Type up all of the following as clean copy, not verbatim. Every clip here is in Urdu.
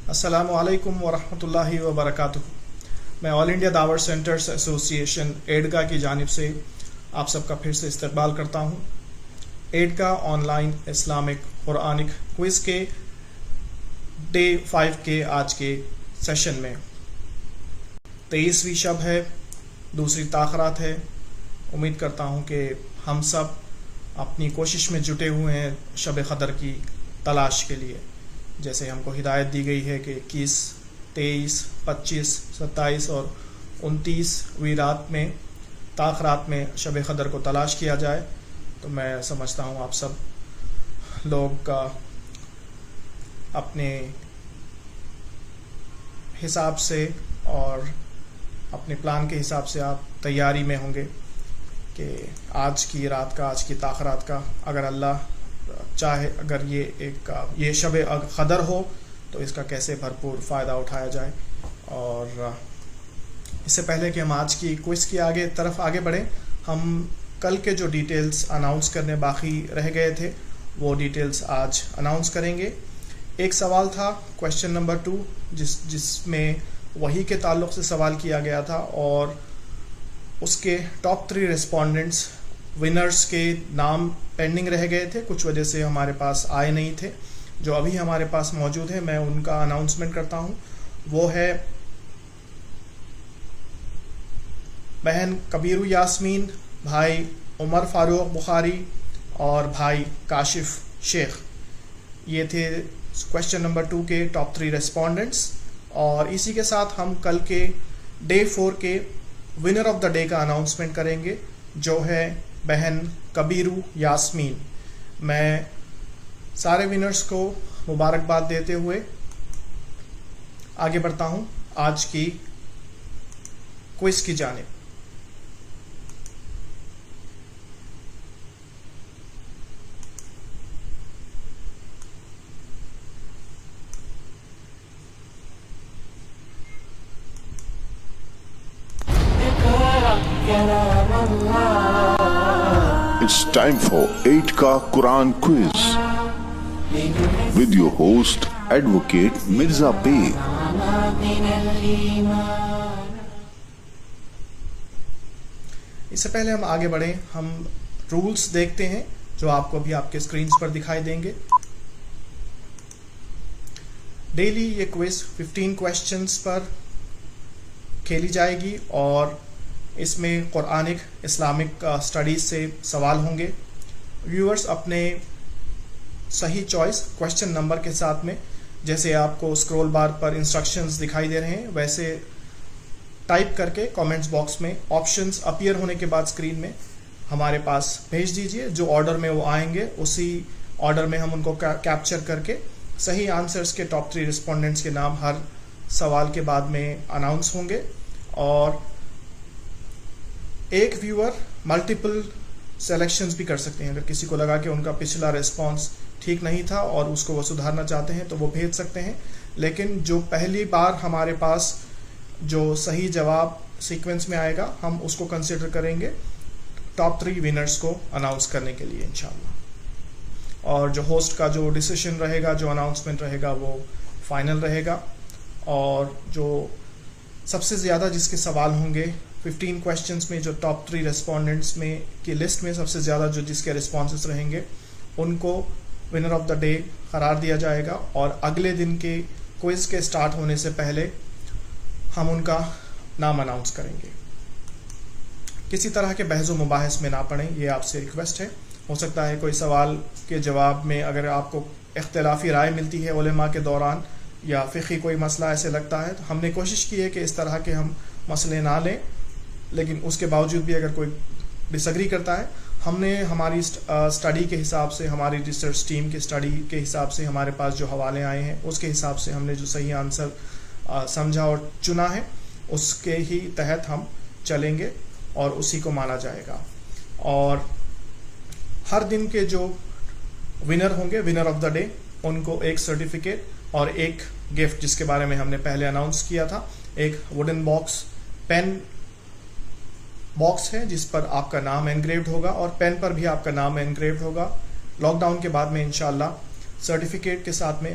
السلام علیکم ورحمۃ اللہ وبرکاتہ. میں آل انڈیا دعوت سینٹرز ایسوسی ایشن ایڈگا کی جانب سے آپ سب کا پھر سے استقبال کرتا ہوں. ایڈگا online Islamic Quranic quiz کے ڈے 5 کے آج کے سیشن میں 23ویں شب ہے، دوسری تاخرات ہے. امید کرتا ہوں کہ ہم سب اپنی کوشش میں جٹے ہوئے ہیں شب قدر کی تلاش کے لیے. جیسے ہم کو ہدایت دی گئی ہے کہ 21، 23، 25، 27 اور 29ویں رات میں تاخرات میں شب قدر کو تلاش کیا جائے. تو میں سمجھتا ہوں آپ سب لوگ اپنے حساب سے اور اپنے پلان کے حساب سے آپ تیاری میں ہوں گے کہ آج کی رات کا، آج کی تاخرات کا، اگر اللہ چاہے، اگر یہ شب قدر ہو تو اس کا کیسے بھرپور فائدہ اٹھایا جائے. اور اس سے پہلے کہ ہم آج کی کوئز کی طرف آگے بڑھیں، ہم کل کے جو ڈیٹیلز اناؤنس کرنے باقی رہ گئے تھے وہ ڈیٹیلز آج اناؤنس کریں گے. ایک سوال تھا کویشچن نمبر 2 جس میں وحی کے تعلق سے سوال کیا گیا تھا، اور اس کے ٹاپ 3 ریسپونڈنٹس ونرز کے نام پینڈنگ رہ گئے تھے، کچھ وجہ سے ہمارے پاس آئے نہیں تھے. جو ابھی ہمارے پاس موجود ہے میں ان کا اناؤنسمنٹ کرتا ہوں. وہ ہے بہن کبیرو یاسمین، بھائی عمر فاروق بخاری اور بھائی کاشف شیخ. یہ تھے کویشچن نمبر 2 کے ٹاپ 3 ریسپونڈنٹس. اور اسی کے ساتھ ہم کل کے ڈے 4 کے ونر آف دا ڈے کا اناؤنسمنٹ کریں گے، جو ہے بہن کبیرو یاسمین. میں سارے ونرز کو مبارکباد دیتے ہوئے آگے بڑھتا ہوں آج کی کوئز کی جانب. It's time for 8 ka Quran quiz with your host Advocate Mirza Beg. اس سے پہلے ہم آگے بڑھیں، ہم رولز دیکھتے ہیں جو آپ کو بھی آپ کے اسکرینز پر دکھائی دیں گے. ڈیلی یہ کوئز 15 کویشچنز پر کھیلی جائے گی، اور اس میں قرآنک اسلامک اسٹڈیز سے سوال ہوں گے. ویورز اپنے صحیح چوائس کویشچن نمبر کے ساتھ میں، جیسے آپ کو اسکرول بار پر انسٹرکشنز دکھائی دے رہے ہیں، ویسے ٹائپ کر کے کامنٹس باکس میں آپشنز اپیئر ہونے کے بعد اسکرین میں ہمارے پاس بھیج دیجئے. جو آرڈر میں وہ آئیں گے اسی آرڈر میں ہم ان کو کیپچر کر کے صحیح آنسرز کے ٹاپ 3 رسپونڈنٹس کے نام ہر سوال کے بعد میں اناؤنس ہوں گے. اور ایک ویور ملٹیپل سلیکشنز بھی کر سکتے ہیں. اگر کسی کو لگا کہ ان کا پچھلا ریسپانس ٹھیک نہیں تھا اور اس کو وہ سدھارنا چاہتے ہیں تو وہ بھیج سکتے ہیں. لیکن جو پہلی بار ہمارے پاس جو صحیح جواب سیکوینس میں آئے گا ہم اس کو کنسیڈر کریں گے ٹاپ 3 ونرز کو اناؤنس کرنے کے لیے انشاءاللہ. اور جو ہوسٹ کا جو ڈیسیشن رہے گا، جو اناؤنسمنٹ رہے گا، وہ فائنل رہے گا. اور جو سب سے زیادہ جس کے سوال ہوں گے 15 کویشچنز میں، جو ٹاپ 3 ریسپونڈنٹس میں کی لسٹ میں سب سے زیادہ جو جس کے رسپانسز رہیں گے ان کو ونر آف دا ڈے قرار دیا جائے گا. اور اگلے دن کے کوئز کے سٹارٹ ہونے سے پہلے ہم ان کا نام اناؤنس کریں گے. کسی طرح کے بحث و مباحث میں نہ پڑیں، یہ آپ سے ریکویسٹ ہے. ہو سکتا ہے کوئی سوال کے جواب میں اگر آپ کو اختلافی رائے ملتی ہے علماء کے دوران، یا فقہی کوئی مسئلہ ایسے لگتا ہے، تو ہم نے کوشش کی ہے کہ اس طرح کے ہم مسئلے نہ لیں. لیکن اس کے باوجود بھی اگر کوئی ڈس ایگری کرتا ہے، ہم نے ہماری اسٹڈی کے حساب سے، ہماری ریسرچ ٹیم کے اسٹڈی کے حساب سے، ہمارے پاس جو حوالے آئے ہیں اس کے حساب سے ہم نے جو صحیح آنسر سمجھا اور چنا ہے اس کے ہی تحت ہم چلیں گے اور اسی کو مانا جائے گا. اور ہر دن کے جو ونر ہوں گے، ونر آف دا ڈے، ان کو ایک سرٹیفکیٹ اور ایک گفٹ، جس کے بارے میں ہم نے پہلے اناؤنس کیا تھا. ایک ووڈن باکس پین باکس ہے جس پر آپ کا نام انگریوڈ ہوگا، اور پین پر بھی آپ کا نام انگریوڈ ہوگا. لاک ڈاؤن کے بعد میں انشاءاللہ سرٹیفکیٹ کے ساتھ میں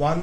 1,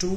2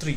3।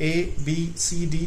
ABCD,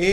A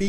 B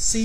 C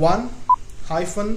1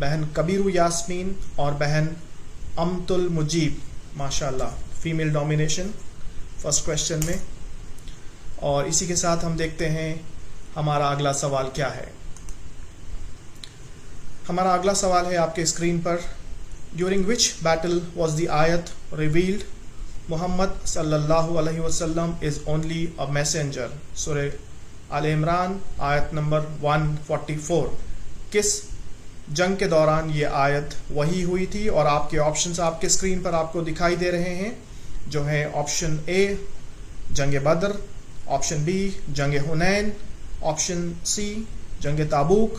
بہن کبیرو یاسمین اور بہن امت المجیب، ماشاءاللہ فیمیل ڈومینیشن فرسٹ کویشچن میں. اور اسی کے ساتھ ہم دیکھتے ہیں ہمارا اگلا سوال کیا ہے. ہمارا اگلا سوال ہے آپ کے screen per. During which battle was the آیت ریویلڈ محمد صلی اللہ علیہ وسلم از اونلی اے میسنجر؟ سورہ آل عمران آیت نمبر 144. کس جنگ کے دوران یہ آیت وحی ہوئی تھی؟ اور آپ کے آپشنز آپ کے اسکرین پر آپ کو دکھائی دے رہے ہیں، جو ہے آپشن اے جنگ بدر، آپشن بی جنگ حنین، آپشن سی جنگ تابوک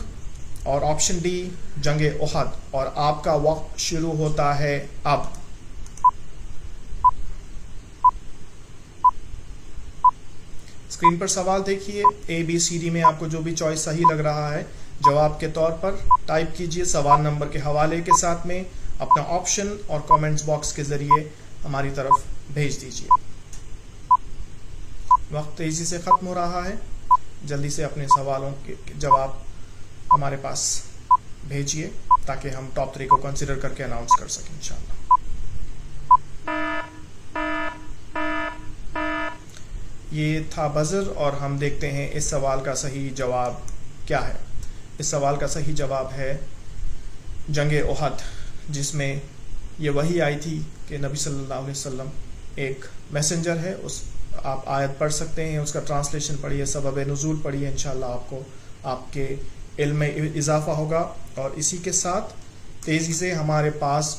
اور آپشن ڈی جنگ احد. اور آپ کا وقت شروع ہوتا ہے اب. اسکرین پر سوال دیکھیے. اے بی سی ڈی میں آپ کو جو بھی چوائس صحیح لگ رہا ہے جواب کے طور پر ٹائپ کیجئے سوال نمبر کے حوالے کے ساتھ میں اپنا آپشن اور کامنٹس باکس کے ذریعے ہماری طرف بھیج دیجئے. وقت تیزی سے ختم ہو رہا ہے، جلدی سے اپنے سوالوں کے جواب ہمارے پاس بھیجئے تاکہ ہم ٹاپ 3 کو کنسیڈر کر کے اناؤنس کر سکیں انشاءاللہ. یہ تھا بزر اور ہم دیکھتے ہیں اس سوال کا صحیح جواب کیا ہے. اس سوال کا صحیح جواب ہے جنگ احد، جس میں یہ وحی آئی تھی کہ نبی صلی اللہ علیہ وسلم ایک میسنجر ہے. اس آپ آیت پڑھ سکتے ہیں، اس کا ٹرانسلیشن پڑھیے، سبب نزول پڑھیے، انشاءاللہ آپ کو آپ کے علم میں اضافہ ہوگا. اور اسی کے ساتھ تیزی سے ہمارے پاس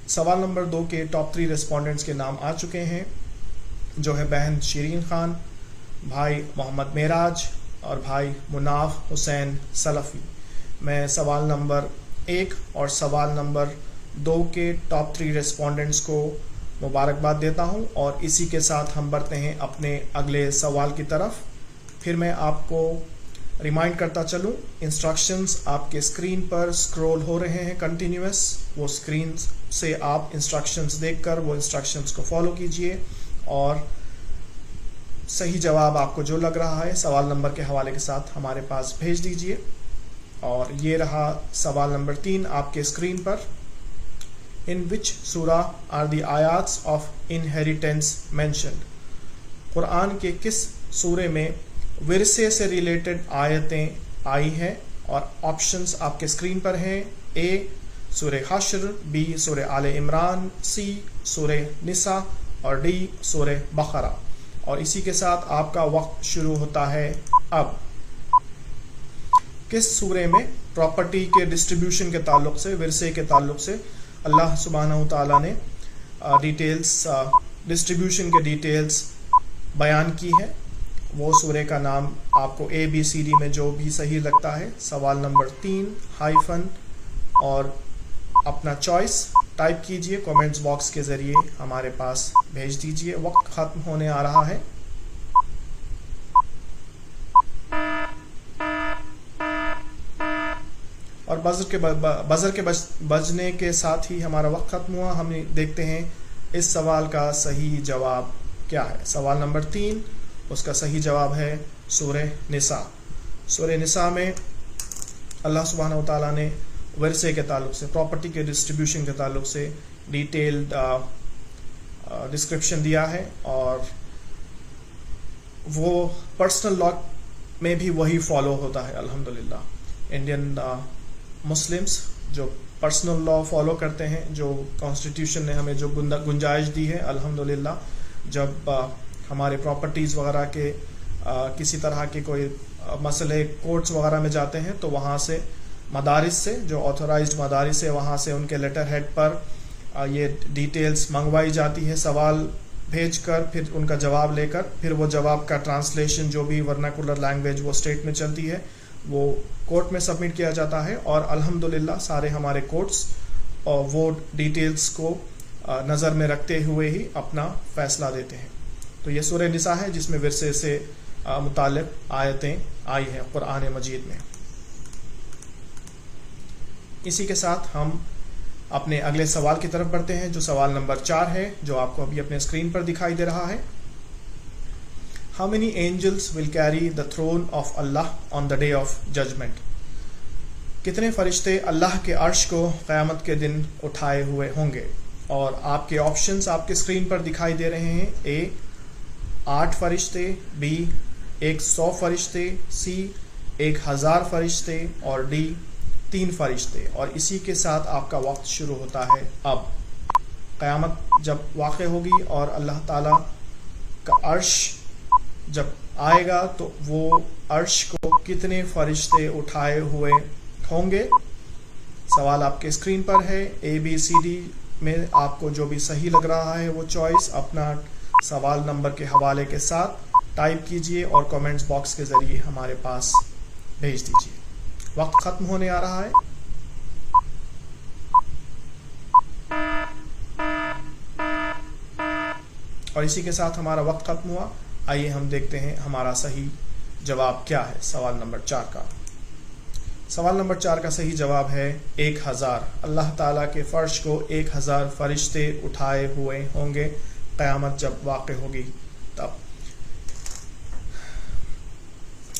سوال نمبر 2 کے ٹاپ 3 ریسپونڈنٹس کے نام آ چکے ہیں، جو ہے بہن شیرین خان، بھائی محمد معراج اور بھائی مناف حسین سلفی. میں سوال نمبر 1 اور سوال نمبر 2 کے ٹاپ 3 ریسپونڈنٹس کو مبارکباد دیتا ہوں. اور اسی کے ساتھ ہم بڑھتے ہیں اپنے اگلے سوال کی طرف. پھر میں آپ کو ریمائنڈ کرتا چلوں، انسٹرکشنز آپ کے اسکرین پر سکرول ہو رہے ہیں کنٹینیوس. وہ اسکرین سے آپ انسٹرکشنز دیکھ کر وہ انسٹرکشنز کو فالو کیجئے اور صحیح جواب آپ کو جو لگ رہا ہے سوال نمبر کے حوالے کے ساتھ ہمارے پاس بھیج دیجئے. اور یہ رہا سوال نمبر 3 آپ کے screen per. In which surah are the ayats of inheritance mentioned? قرآن کے کس سورے میں ورثے سے ریلیٹڈ آیتیں آئی ہیں؟ اور آپشنز آپ کے اسکرین پر ہیں. اے سورہ حشر، بی سورہ آل عمران، سی سورہ نساء اور ڈی سورہ بقرہ. اور اسی کے ساتھ آپ کا وقت شروع ہوتا ہے اب. کس سورے میں پراپرٹی کے ڈسٹریبیوشن کے تعلق سے، ورثے کے تعلق سے اللہ سبحانہ و تعالیٰ نے ڈیٹیلز ڈسٹریبیوشن کے ڈیٹیلز بیان کی ہے؟ وہ سورے کا نام آپ کو اے بی سی ڈی میں جو بھی صحیح لگتا ہے سوال نمبر 3 ہائفن اور اپنا چوائس ٹائپ کیجئے کامنٹس باکس کے ذریعے ہمارے پاس بھیج دیجئے. وقت ختم ہونے آ رہا ہے. اور بزر کے بجنے کے ساتھ ہی ہمارا وقت ختم ہوا. ہم دیکھتے ہیں اس سوال کا صحیح جواب کیا ہے. سوال نمبر 3 اس کا صحیح جواب ہے سورہ نساء. سورہ نساء میں اللہ سبحانہ و تعالیٰ نے ورثے کے تعلق سے، پراپرٹی کے ڈسٹریبیوشن کے تعلق سے ڈیٹیلڈ ڈسکرپشن دیا ہے. اور وہ پرسنل لا میں بھی وہی فالو ہوتا ہے الحمدللہ. انڈین مسلمس جو پرسنل لا فالو کرتے ہیں، جو کانسٹیٹیوشن نے ہمیں جو گنجائش دی ہے الحمدللہ، جب ہمارے پراپرٹیز وغیرہ کے کسی طرح کے کوئی مسئلے کورٹس وغیرہ میں جاتے ہیں تو وہاں سے مدارس سے، جو آتھورائزڈ مدارس ہے، وہاں سے ان کے لیٹر ہیڈ پر یہ ڈیٹیلز منگوائی جاتی ہے، سوال بھیج کر پھر ان کا جواب لے کر پھر وہ جواب کا ٹرانسلیشن جو بھی ورناکولر لینگویج وہ اسٹیٹ میں چلتی ہے وہ کورٹ میں سبمٹ کیا جاتا ہے. اور الحمدللہ سارے ہمارے کورٹس وہ ڈیٹیلز کو نظر میں رکھتے ہوئے ہی اپنا فیصلہ دیتے ہیں. تو یہ سورہ نساء ہے جس میں ورثے سے متعلق آیتیں آئی ہیں قرآن مجید میں. اسی کے ساتھ ہم اپنے اگلے سوال کی طرف بڑھتے ہیں جو سوال نمبر 4 ہے، جو آپ کو ابھی اپنے اسکرین پر دکھائی دے رہا ہے. How many angels will carry the throne of Allah on the day of judgment? کتنے فرشتے اللہ کے عرش کو قیامت کے دن اٹھائے ہوئے ہوں گے؟ اور آپ کے آپشنز آپ کے اسکرین پر دکھائی دے رہے ہیں. اے 8 فرشتے، بی 100 فرشتے، سی 1000 فرشتے، اور ڈی 3 فرشتے. اور اسی کے ساتھ آپ کا وقت شروع ہوتا ہے اب. قیامت جب واقع ہوگی اور اللہ تعالیٰ کا عرش جب آئے گا تو وہ عرش کو کتنے فرشتے اٹھائے ہوئے ہوں گے؟ سوال آپ کے اسکرین پر ہے. اے بی سی ڈی میں آپ کو جو بھی صحیح لگ رہا ہے وہ چوائس اپنا سوال نمبر کے حوالے کے ساتھ ٹائپ کیجئے اور کامنٹس باکس کے ذریعے ہمارے پاس بھیج دیجئے. وقت ختم ہونے آ رہا ہے. اور اسی کے ساتھ ہمارا وقت ختم ہوا. آئیے ہم دیکھتے ہیں ہمارا صحیح جواب کیا ہے سوال نمبر 4 کا. سوال نمبر 4 کا صحیح جواب ہے 1000. اللہ تعالیٰ کے فرش کو 1000 فرشتے اٹھائے ہوئے ہوں گے قیامت جب واقع ہوگی تب.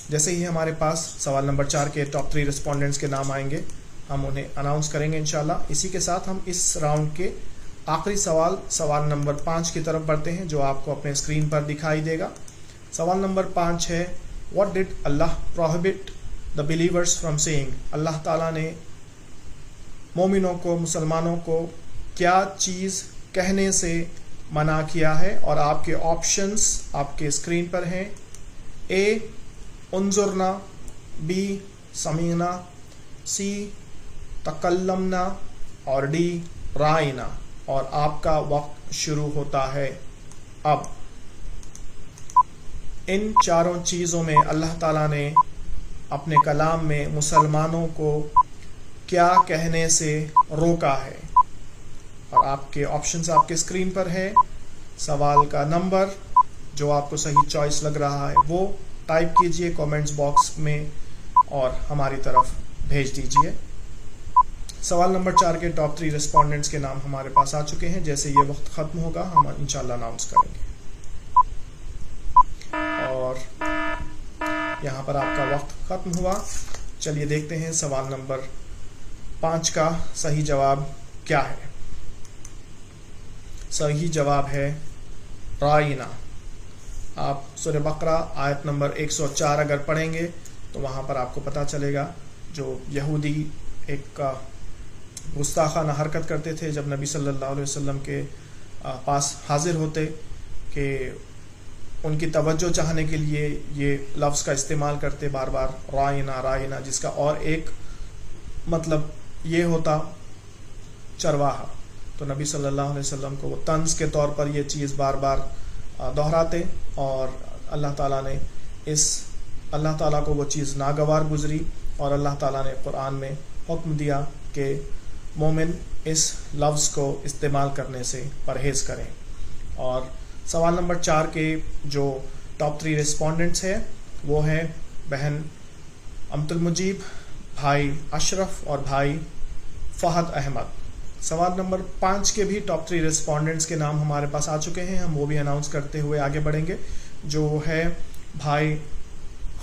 جیسے ہی ہمارے پاس سوال نمبر 4 کے ٹاپ 3 رسپونڈنٹس کے نام آئیں گے ہم انہیں اناؤنس کریں گے انشاءاللہ. اسی کے ساتھ ہم اس راؤنڈ کے آخری سوال نمبر 5 کی طرف بڑھتے ہیں جو آپ کو اپنے اسکرین پر دکھائی دے گا. سوال نمبر 5 ہے What did Allah prohibit the believers from saying؟ اللہ تعالیٰ نے مومنوں کو، مسلمانوں کو کیا چیز کہنے سے منع کیا ہے؟ اور آپ کے آپشنز آپ کے اسکرین پر ہیں. اے انظرنا، بی سمیعنا، سی تکلمنا، اور ڈی رائنا. اور آپ کا وقت شروع ہوتا ہے اب. ان چاروں چیزوں میں اللہ تعالیٰ نے اپنے کلام میں مسلمانوں کو کیا کہنے سے روکا ہے؟ اور آپ کے آپشنز آپ کے اسکرین پر ہے. سوال کا نمبر جو آپ کو صحیح چوائس لگ رہا ہے وہ ٹائپ کیجئے کامنٹس باکس میں اور ہماری طرف بھیج دیجئے. سوال نمبر 4 کے ٹاپ 3 رسپونڈنٹس کے نام ہمارے پاس آ چکے ہیں. جیسے یہ وقت ختم ہوگا ہم انشاءاللہ اناؤنس کریں گے. اور یہاں پر آپ کا وقت ختم ہوا. چلیے دیکھتے ہیں سوال نمبر 5 کا صحیح جواب کیا ہے. صحیح جواب ہے رائنا. آپ سورہ بقرہ آیت نمبر 104 اگر پڑھیں گے تو وہاں پر آپ کو پتہ چلے گا جو یہودی ایک گستاخانہ حرکت کرتے تھے جب نبی صلی اللہ علیہ وسلم کے پاس حاضر ہوتے کہ ان کی توجہ چاہنے کے لیے یہ لفظ کا استعمال کرتے بار بار رائنا رائنا، جس کا اور ایک مطلب یہ ہوتا چرواہا. تو نبی صلی اللہ علیہ وسلم کو وہ طنز کے طور پر یہ چیز بار بار دہراتے اور اللہ تعالیٰ کو وہ چیز ناگوار گزری اور اللہ تعالیٰ نے قرآن میں حکم دیا کہ مومن اس لفظ کو استعمال کرنے سے پرہیز کریں. اور سوال نمبر 4 کے جو ٹاپ 3 رسپونڈنٹس ہیں وہ ہیں بہن امت المجیب، بھائی اشرف اور بھائی فہد احمد. سوال نمبر 5 کے بھی ٹاپ 3 رسپونڈنٹس کے نام ہمارے پاس آ چکے ہیں. ہم وہ بھی اناؤنس کرتے ہوئے آگے بڑھیں گے جو ہے بھائی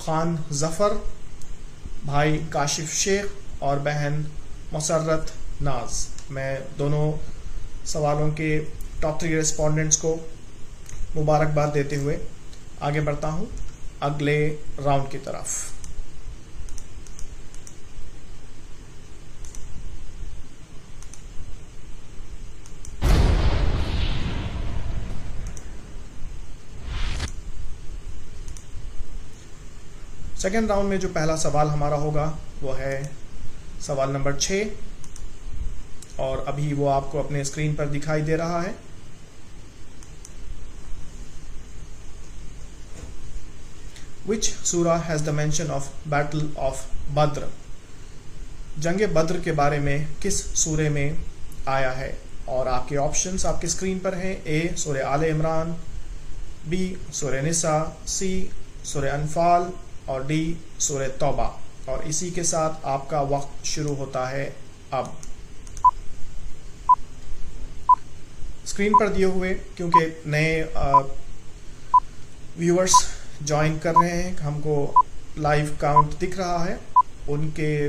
خان ظفر، بھائی کاشف شیخ اور بہن مسرت ناز. میں دونوں سوالوں کے ٹاپ 3 رسپونڈنٹس کو مبارکباد دیتے ہوئے آگے بڑھتا ہوں اگلے راؤنڈ کی طرف. سیکنڈ راؤنڈ میں جو پہلا سوال ہمارا ہوگا وہ ہے سوال نمبر 6 اور ابھی وہ آپ کو اپنے اسکرین پر دکھائی دے رہا ہے. Which surah has the mention of Battle of Badr؟ جنگ بدر کے بارے میں کس سورے میں آیا ہے؟ اور آپ کے آپشنز آپ کے اسکرین پر ہیں. اے سورہ آل عمران، بی سورہ نساء، سی سورہ انفال اور ڈی سورہ توبہ. اور اسی کے ساتھ آپ کا وقت شروع ہوتا ہے اب. اسکرین پر دیے ہوئے کیونکہ نئے ویورز جوائن کر رہے ہیں، ہم کو لائیو کاؤنٹ دکھ رہا ہے، ان کے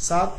7,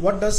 What does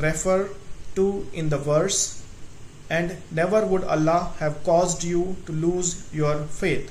refer to in the verse and never would Allah have caused you to lose your faith?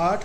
8,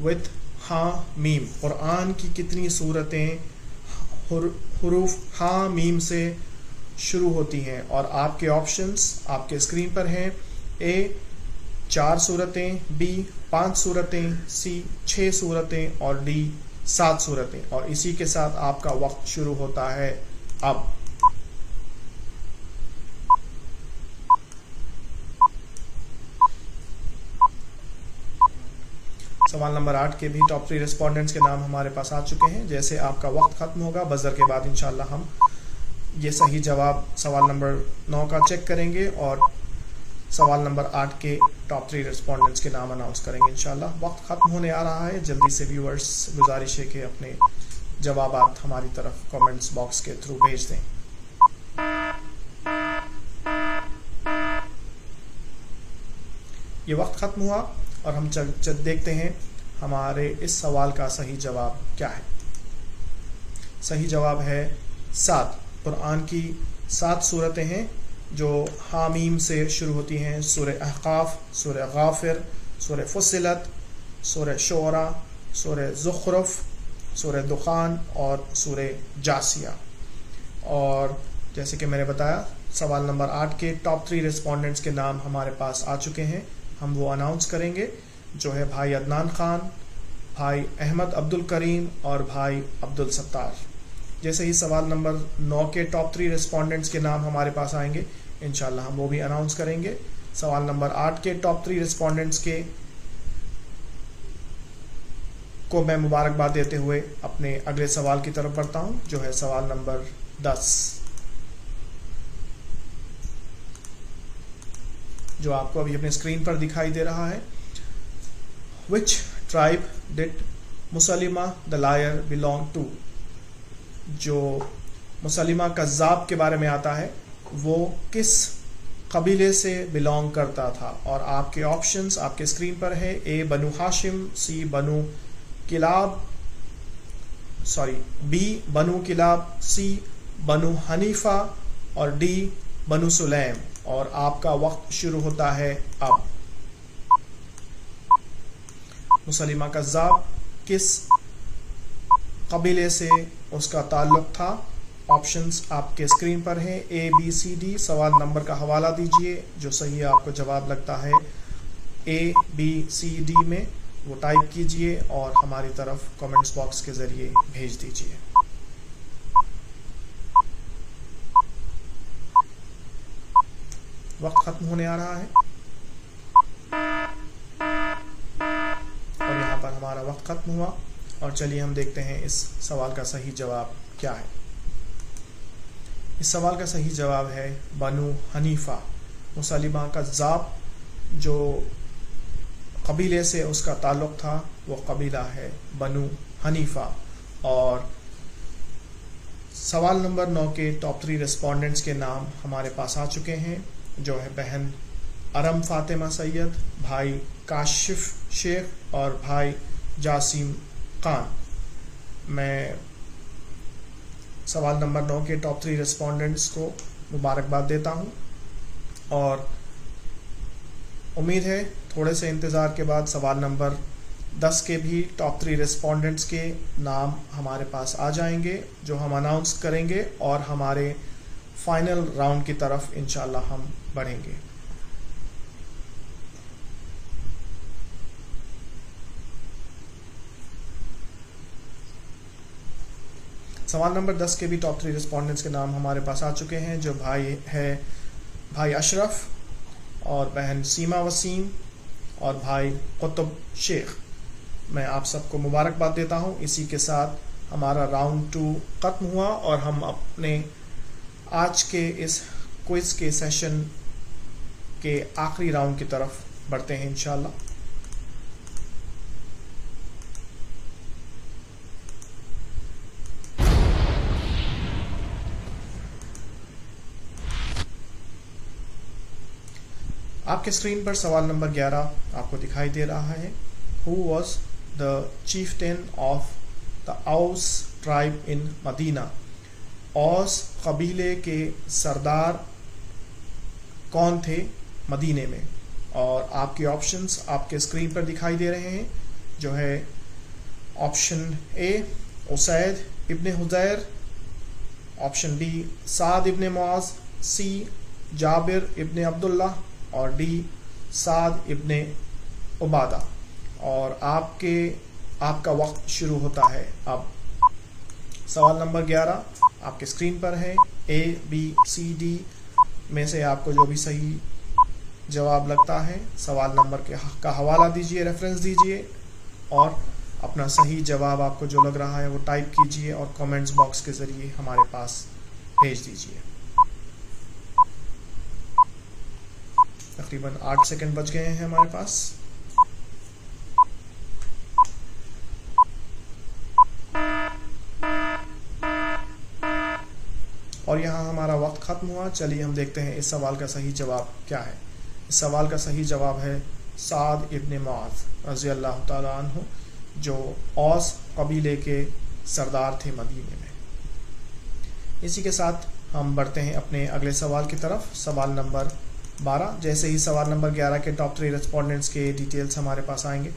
with ہاں میم. قرآن کی کتنی صورتیں حروف ہاں میم سے شروع ہوتی ہیں؟ اور آپ کے آپشنز آپ کے اسکرین پر ہیں. اے 4 صورتیں، بی 5 صورتیں، سی 6 صورتیں اور ڈی 7 صورتیں. اور اسی کے ساتھ آپ کا وقت شروع ہوتا ہے اب. سوال نمبر 8 کے بھی ٹاپ 3 ریسپونڈنٹس کے نام ہمارے پاس آ چکے ہیں. جیسے آپ کا وقت ختم ہوگا بزر کے بعد انشاءاللہ ہم یہ صحیح جواب سوال نمبر 9 کا چیک کریں گے اور سوال نمبر 8 کے ٹاپ 3 ریسپونڈنٹس کے نام اناؤنس کریں گے انشاءاللہ. وقت ختم ہونے آ رہا ہے. جلدی سے ویورز گزارش ہے کہ اپنے جوابات ہماری طرف کامنٹس باکس کے تھرو بھیج دیں. یہ وقت ختم ہوا اور ہم دیکھتے ہیں ہمارے اس سوال کا صحیح جواب کیا ہے. صحیح جواب ہے 7. قرآن کی 7 صورتیں ہیں جو حامیم سے شروع ہوتی ہیں. سورہ احقاف، سورہ غافر، سورہ فصلت، سورہ شعراء، سورہ زخرف، سورہ دخان اور سورہ جاسیہ. اور جیسے کہ میں نے بتایا سوال نمبر 8 کے ٹاپ 3 ریسپونڈنٹس کے نام ہمارے پاس آ چکے ہیں. ہم وہ اناؤنس کریں گے جو ہے بھائی عدنان خان، بھائی احمد عبد الکریم اور بھائی عبد الستار. جیسے ہی سوال نمبر 9 کے ٹاپ 3 ریسپونڈنٹس کے نام ہمارے پاس آئیں گے انشاءاللہ ہم وہ بھی اناؤنس کریں گے. سوال نمبر 8 کے ٹاپ 3 ریسپونڈنٹس کے کو میں مبارکباد دیتے ہوئے اپنے اگلے سوال کی طرف بڑھتا ہوں جو ہے سوال نمبر 10 جو آپ کو ابھی اپنے اسکرین پر دکھائی دے رہا ہے. Which tribe did مسلمہ the liar belong to؟ جو مسلمہ کذاب کے بارے میں آتا ہے وہ کس قبیلے سے بلونگ کرتا تھا؟ اور آپ کے آپشنز آپ کے اسکرین پر ہے. اے بنو ہاشم، سی بنو کلاب، بی بنو کلاب، سی بنو حنیفہ اور ڈی بنو سلیم. اور آپ کا وقت شروع ہوتا ہے اب. مسلمہ کذاب کس قبیلے سے اس کا تعلق تھا؟ آپشنز آپ کے اسکرین پر ہیں. اے بی سی ڈی. سوال نمبر کا حوالہ دیجئے جو صحیح آپ کو جواب لگتا ہے اے بی سی ڈی میں وہ ٹائپ کیجئے اور ہماری طرف کامنٹس باکس کے ذریعے بھیج دیجئے. وقت ختم ہونے آ رہا ہے اور یہاں پر ہمارا وقت ختم ہوا. اور چلیے ہم دیکھتے ہیں اس سوال کا صحیح جواب کیا ہے. اس سوال کا صحیح جواب ہے بنو حنیفہ. مسلمہ کذاب جو قبیلے سے اس کا تعلق تھا وہ قبیلہ ہے بنو حنیفہ. اور سوال نمبر 9 کے ٹاپ 3 ریسپونڈنٹس کے نام ہمارے پاس آ چکے ہیں جو ہے بہن ارم فاطمہ سید، بھائی کاشف شیخ اور بھائی جاسم خان. میں سوال نمبر 9 کے ٹاپ 3 ریسپونڈنٹس کو مبارکباد دیتا ہوں اور امید ہے تھوڑے سے انتظار کے بعد سوال نمبر 10 کے بھی ٹاپ 3 ریسپونڈنٹس کے نام ہمارے پاس آ جائیں گے جو ہم اناؤنس کریں گے اور ہمارے فائنل راؤنڈ کی طرف انشاءاللہ ہم بڑھیں گے. سوال نمبر 10 کے بھی ٹاپ 3 ریسپونڈنٹس کے نام ہمارے پاس آ چکے ہیں جو بھائی اشرف اور بہن سیما وسیم اور بھائی قطب شیخ. میں آپ سب کو مبارکباد دیتا ہوں. اسی کے ساتھ ہمارا راؤنڈ 2 ختم ہوا اور ہم اپنے آج کے اس کوئز کے سیشن کے آخری راؤنڈ کی طرف بڑھتے ہیں انشاءاللہ. آپ کے اسکرین پر سوال نمبر 11 آپ کو دکھائی دے رہا ہے. Who was the chieftain of the Aus tribe in Medina؟ اوس قبیلے کے سردار کون تھے مدینے میں؟ اور آپ کے آپشنز آپ کے اسکرین پر دکھائی دے رہے ہیں جو ہے آپشن اے اسید ابن حذیر، آپشن بی سعد ابن معاذ، سی جابر ابن عبداللہ اور ڈی سعد ابن عبادہ. اور آپ کا وقت شروع ہوتا ہے اب. سوال نمبر 11 آپ کے اسکرین پر ہے. اے بی سی ڈی میں سے آپ کو جو بھی صحیح جواب لگتا ہے سوال نمبر کا حوالہ دیجئے، ریفرنس دیجئے اور اپنا صحیح جواب آپ کو جو لگ رہا ہے وہ ٹائپ کیجئے اور کامنٹس باکس کے ذریعے ہمارے پاس بھیج دیجئے. تقریباً 8 سیکنڈ بچ گئے ہیں ہمارے پاس. اور یہاں ہمارا وقت ختم ہوا. چلیے ہم دیکھتے ہیں اس سوال کا صحیح جواب کیا ہے. اس سوال کا صحیح جواب ہے سعد ابن معاذ رضی اللہ تعالیٰ عنہ، جو اوس قبیلے کے سردار تھے مدینے میں. اسی کے ساتھ ہم بڑھتے ہیں اپنے اگلے سوال کی طرف. سوال نمبر 12. جیسے ہی سوال نمبر 11 کے ٹاپ 3 ریسپونڈنٹس کے ڈیٹیلز ہمارے پاس آئیں گے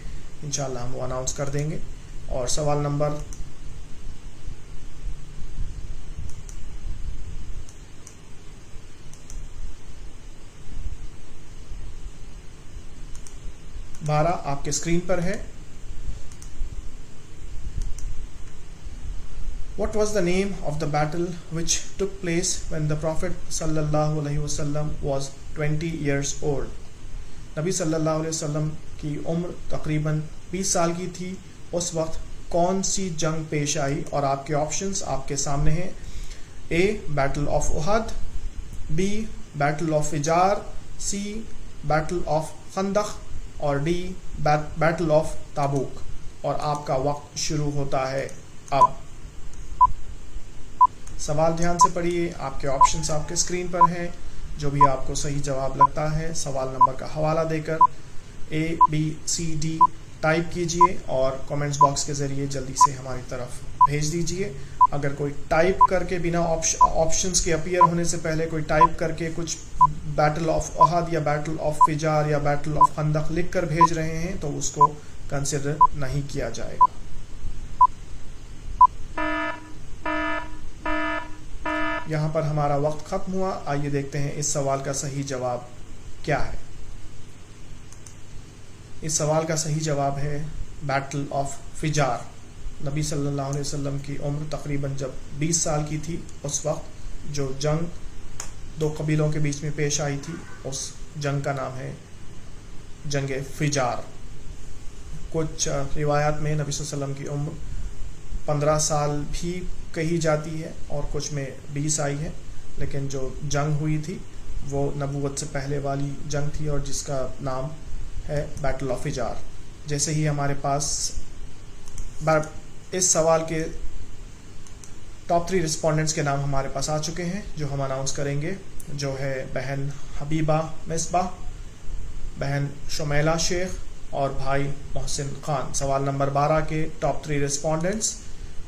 انشاءاللہ ہم وہ اناؤنس کر دیں گے. اور سوال نمبر 12 آپ کے اسکرین پر ہے. What was the name of the battle which took place when the Prophet sallallahu alaihi wasallam was 20 years old? نبی صلی اللہ علیہ وسلم کی عمر تقریباً 20 سال کی تھی. اس وقت کون سی جنگ پیش آئی؟ اور آپ کے آپشنز آپ کے سامنے ہیں. A battle of Uhud, B battle of Fijar, C battle of Khandaq اور ڈی بیٹل آف تابوک. اور آپ کا وقت شروع ہوتا ہے اب. سوال دھیان سے پڑھیے. آپ کے آپشنز آپ کے اسکرین پر ہیں. جو بھی آپ کو صحیح جواب لگتا ہے سوال نمبر کا حوالہ دے کر اے بی سی ڈی ٹائپ کیجئے اور کامنٹس باکس کے ذریعے جلدی سے ہماری طرف بھیج دیجئے. اگر کوئی ٹائپ کر کے بنا آپشنز کے اپیئر ہونے سے پہلے کوئی ٹائپ کر کے کچھ بیٹل آف احد یا بیٹل آف فجار یا بیٹل آف خندق لکھ کر بھیج رہے ہیں تو اس کو کنسیڈر نہیں کیا جائے گا. یہاں پر ہمارا وقت ختم ہوا. آئیے دیکھتے ہیں اس سوال کا صحیح جواب کیا ہے. اس سوال کا صحیح جواب ہے بیٹل آف فجار. نبی صلی اللہ علیہ وسلم کی عمر تقریباً جب 20 سال کی تھی اس وقت جو جنگ دو قبیلوں کے بیچ میں پیش آئی تھی اس جنگ کا نام ہے جنگ فجار. کچھ روایات میں نبی صلی اللہ علیہ وسلم کی عمر 15 سال بھی کہی جاتی ہے اور کچھ میں 20 آئی ہے، لیکن جو جنگ ہوئی تھی وہ نبوت سے پہلے والی جنگ تھی اور جس کا نام ہے بیٹل آف فجار. جیسے ہی ہمارے پاس اس سوال کے ٹاپ 3 رسپونڈنٹس کے نام ہمارے پاس آ چکے ہیں جو ہم اناؤنس کریں گے، جو ہے بہن حبیبہ مصباح، بہن شمیلہ شیخ اور بھائی محسن خان. سوال نمبر 12 کے ٹاپ 3 رسپونڈنٹس.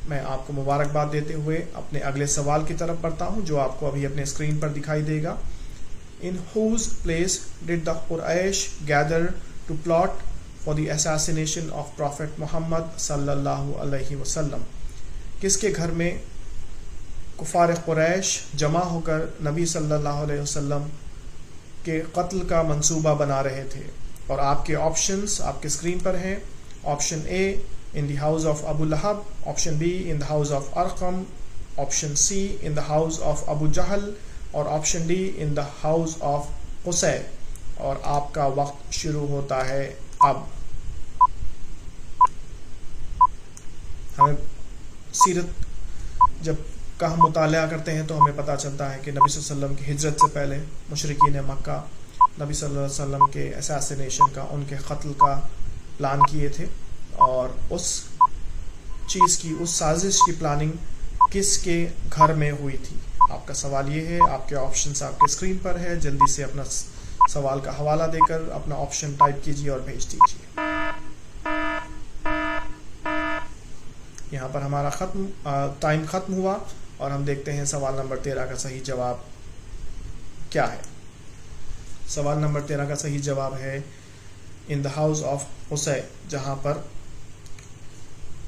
میں آپ کو مبارکباد دیتے ہوئے اپنے اگلے سوال کی طرف بڑھتا ہوں جو آپ کو ابھی اپنے اسکرین پر دکھائی دے گا. In whose place did the Quraysh gather to plot for the assassination of Prophet Muhammad sallallahu alaihi wasallam? کس کے گھر میں کفار قریش جمع ہو کر نبی صلی اللہ علیہ وسلم کے قتل کا منصوبہ بنا رہے تھے؟ اور آپ کے آپشنز آپ کے اسکرین پر ہیں. Option a in the house of Abu Lahab, option B in the house of Arqam, option C in the house of Abu Jahl اور option D in the house of Qusay. اور آپ کا وقت شروع ہوتا ہے اب. ہمیں سیرت جب کا ہم مطالعہ کرتے ہیں تو ہمیں پتہ چلتا ہے کہ نبی صلی اللہ علیہ وسلم کی ہجرت سے پہلے مشرکین مکہ نبی صلی اللہ علیہ وسلم کے اسیسینیشن کا، ان کے قتل کا پلان کیے تھے. اور اس چیز کی، اس سازش کی پلاننگ کس کے گھر میں ہوئی تھی؟ آپ کا سوال یہ ہے. آپ کے آپشنز آپ کے اسکرین پر ہے. جلدی سے اپنا سوال کا حوالہ دے کر اپنا آپشن ٹائپ کیجیے اور بھیج دیجیے. یہاں پر ہمارا ٹائم ختم ہوا اور ہم دیکھتے ہیں سوال نمبر 13 کا صحیح جواب کیا ہے. سوال نمبر 13 کا صحیح جواب ہے ان دا ہاؤس آف قصی، جہاں پر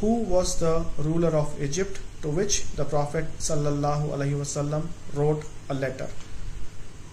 Who was the ruler of Egypt to which the Prophet sallallahu alaihi wasallam wrote a letter?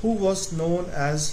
Who was known as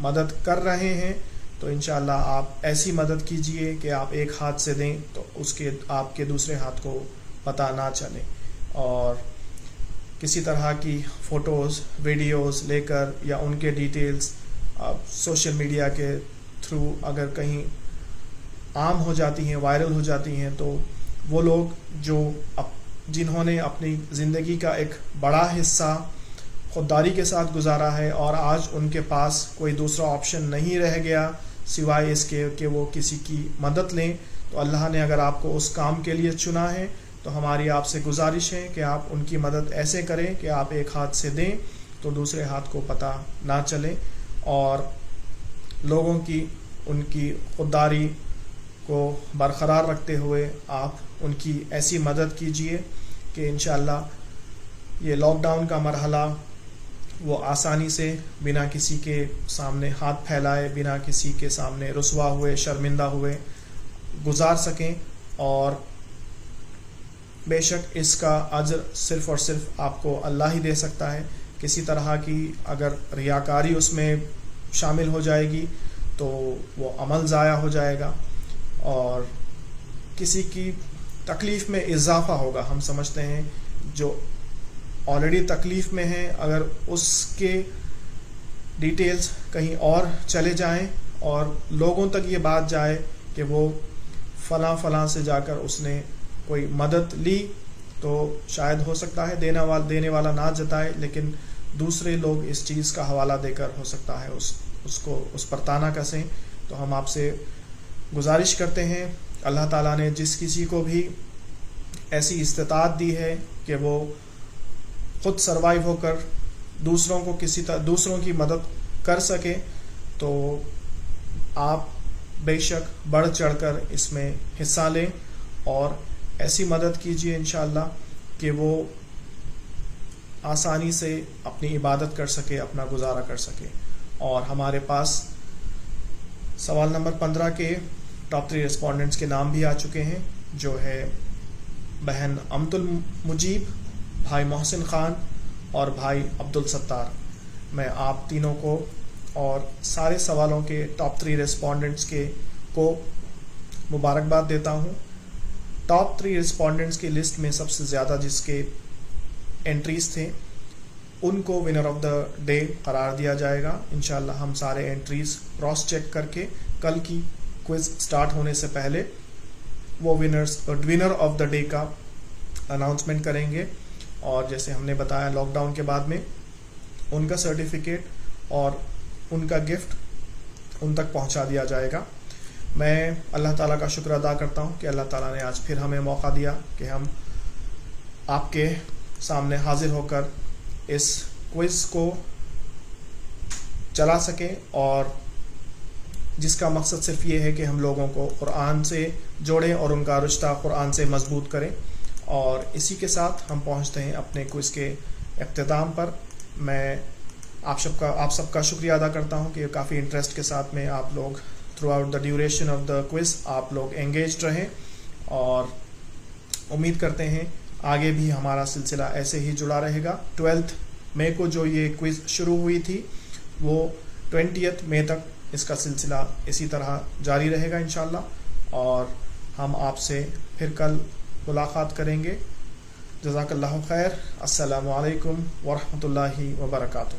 مدد کر رہے ہیں تو انشاءاللہ آپ ایسی مدد کیجئے کہ آپ ایک ہاتھ سے دیں تو اس کے آپ کے دوسرے ہاتھ کو پتہ نہ چلے، اور کسی طرح کی فوٹوز ویڈیوز لے کر یا ان کے ڈیٹیلز سوشل میڈیا کے تھرو اگر کہیں عام ہو جاتی ہیں، وائرل ہو جاتی ہیں، تو وہ لوگ جنہوں نے اپنی زندگی کا ایک بڑا حصہ خودداری کے ساتھ گزارا ہے اور آج ان کے پاس کوئی دوسرا آپشن نہیں رہ گیا سوائے اس کے کہ وہ کسی کی مدد لیں، تو اللہ نے اگر آپ کو اس کام کے لیے چنا ہے تو ہماری آپ سے گزارش ہے کہ آپ ان کی مدد ایسے کریں کہ آپ ایک ہاتھ سے دیں تو دوسرے ہاتھ کو پتہ نہ چلے، اور لوگوں کی ان کی خودداری کو برقرار رکھتے ہوئے آپ ان کی ایسی مدد کیجئے کہ انشاءاللہ یہ لاک ڈاؤن کا مرحلہ وہ آسانی سے بنا کسی کے سامنے ہاتھ پھیلائے، بنا کسی کے سامنے رسوا ہوئے، شرمندہ ہوئے گزار سکیں، اور بے شک اس کا اجر صرف اور صرف آپ کو اللہ ہی دے سکتا ہے۔ کسی طرح کی اگر ریاکاری اس میں شامل ہو جائے گی تو وہ عمل ضائع ہو جائے گا اور کسی کی تکلیف میں اضافہ ہوگا۔ ہم سمجھتے ہیں جو آلریڈی تکلیف میں ہیں، اگر اس کے ڈیٹیلز کہیں اور چلے جائیں اور لوگوں تک یہ بات جائے کہ وہ فلاں سے جا کر اس نے کوئی مدد لی، تو شاید ہو سکتا ہے دینے والا نہ جتائے، لیکن دوسرے لوگ اس چیز کا حوالہ دے کر ہو سکتا ہے اس پر تانا کسیں۔ تو ہم آپ سے گزارش کرتے ہیں، اللہ تعالیٰ نے جس کسی کو بھی ایسی استطاعت دی ہے کہ وہ خود سروائیو ہو کر دوسروں کی مدد کر سکے، تو آپ بے شک بڑھ چڑھ کر اس میں حصہ لیں اور ایسی مدد کیجیے انشاءاللہ کہ وہ آسانی سے اپنی عبادت کر سکے، اپنا گزارا کر سکے۔ اور ہمارے پاس سوال نمبر 15 کے ٹاپ 3 ریسپونڈنٹس کے نام بھی آ چکے ہیں، جو ہے بہن امت المجیب، بھائی محسن خان اور بھائی عبدالستار۔ میں آپ تینوں کو اور سارے سوالوں کے ٹاپ 3 ریسپونڈنٹس کو مبارکباد دیتا ہوں۔ ٹاپ 3 ریسپونڈنٹس کی لسٹ میں سب سے زیادہ جس کے انٹریز تھے ان کو ونر آف دا ڈے قرار دیا جائے گا۔ انشاءاللہ ہم سارے انٹریز کراس چیک کر کے کل کی کوئز سٹارٹ ہونے سے پہلے وہ ونر آف دا ڈے کا اناؤنسمنٹ کریں گے، اور جیسے ہم نے بتایا لاک ڈاؤن کے بعد میں ان کا سرٹیفکیٹ اور ان کا گفٹ ان تک پہنچا دیا جائے گا۔ میں اللہ تعالیٰ کا شکر ادا کرتا ہوں کہ اللہ تعالیٰ نے آج پھر ہمیں موقع دیا کہ ہم آپ کے سامنے حاضر ہو کر اس کوئز کو چلا سکیں، اور جس کا مقصد صرف یہ ہے کہ ہم لوگوں کو قرآن سے جوڑیں اور ان کا رشتہ قرآن سے مضبوط کریں۔ اور اسی کے ساتھ ہم پہنچتے ہیں اپنے کوئز کے اختتام پر۔ میں آپ سب کا شکریہ ادا کرتا ہوں کہ کافی انٹرسٹ کے ساتھ میں آپ لوگ through out the duration of the quiz آپ لوگ انگیجڈ رہیں، اور امید کرتے ہیں آگے بھی ہمارا سلسلہ ایسے ہی جڑا رہے گا۔ 12 مئی کو جو یہ کوئز شروع ہوئی تھی وہ 20 مئی تک اس کا سلسلہ اسی طرح جاری رہے گا انشاءاللہ، اور ہم آپ سے پھر کل ملاقات کریں گے۔ جزاک اللہ خیر۔ السلام علیکم ورحمۃ اللہ وبرکاتہ۔